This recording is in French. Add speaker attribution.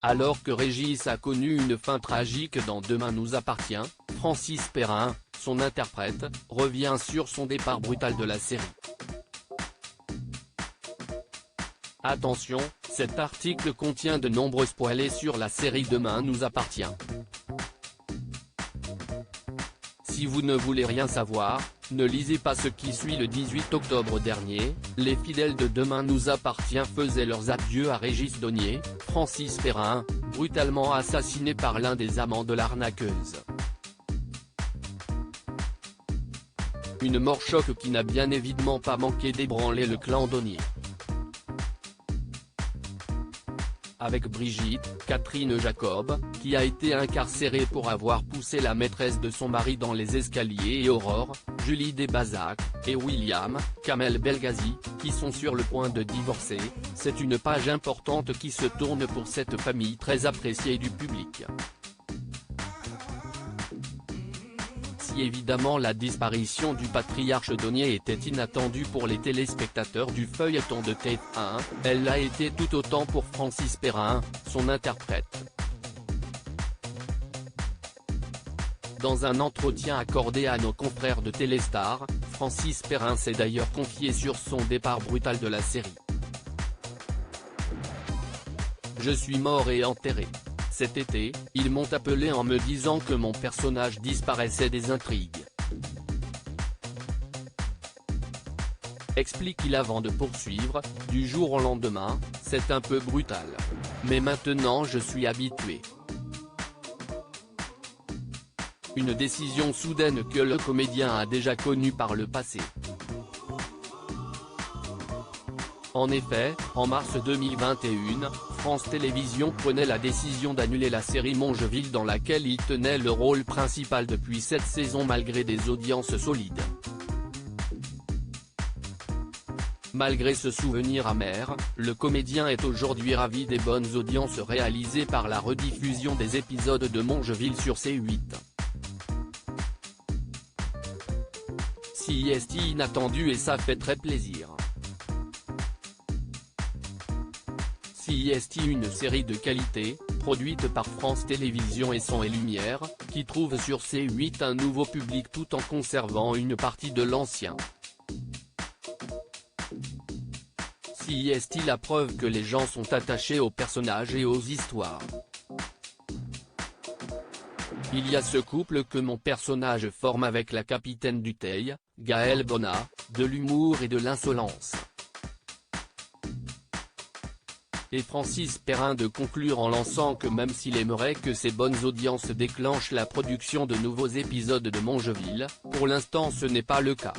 Speaker 1: Alors que Régis a connu une fin tragique dans Demain nous appartient, Francis Perrin, son interprète, revient sur son départ brutal de la série. Attention, cet article contient de nombreux spoilers sur la série Demain nous appartient. Si vous ne voulez rien savoir, ne lisez pas ce qui suit. Le 18 octobre dernier, les fidèles de Demain nous appartient faisaient leurs adieux à Régis Donier, Francis Perrin, brutalement assassiné par l'un des amants de l'arnaqueuse. Une mort choc qui n'a bien évidemment pas manqué d'ébranler le clan Donier. Avec Brigitte, Catherine Jacob, qui a été incarcérée pour avoir poussé la maîtresse de son mari dans les escaliers, et Aurore, Julie Desbazac, et William, Kamel Belghazi, qui sont sur le point de divorcer, c'est une page importante qui se tourne pour cette famille très appréciée du public. Si évidemment la disparition du patriarche Donier était inattendue pour les téléspectateurs du feuilleton de TF1, elle l'a été tout autant pour Francis Perrin, son interprète. Dans un entretien accordé à nos confrères de Téléstar, Francis Perrin s'est d'ailleurs confié sur son départ brutal de la série. Je suis mort et enterré. Cet été, ils m'ont appelé en me disant que mon personnage disparaissait des intrigues. Explique-t-il avant de poursuivre, du jour au lendemain, c'est un peu brutal. Mais maintenant je suis habitué. Une décision soudaine que le comédien a déjà connue par le passé. En effet, en mars 2021, France Télévisions prenait la décision d'annuler la série Mongeville dans laquelle il tenait le rôle principal depuis 7 saisons malgré des audiences solides. Malgré ce souvenir amer, le comédien est aujourd'hui ravi des bonnes audiences réalisées par la rediffusion des épisodes de Mongeville sur C8. C'est inattendu et ça fait très plaisir. C'est une série de qualité, produite par France Télévisions et Son et Lumière, qui trouve sur C8 un nouveau public tout en conservant une partie de l'ancien. C'est la preuve que les gens sont attachés aux personnages et aux histoires. Il y a ce couple que mon personnage forme avec la capitaine Dutheil, Gaëlle Bonnat, de l'humour et de l'insolence. Et Francis Perrin de conclure en lançant que même s'il aimerait que ces bonnes audiences déclenchent la production de nouveaux épisodes de Mongeville, pour l'instant ce n'est pas le cas.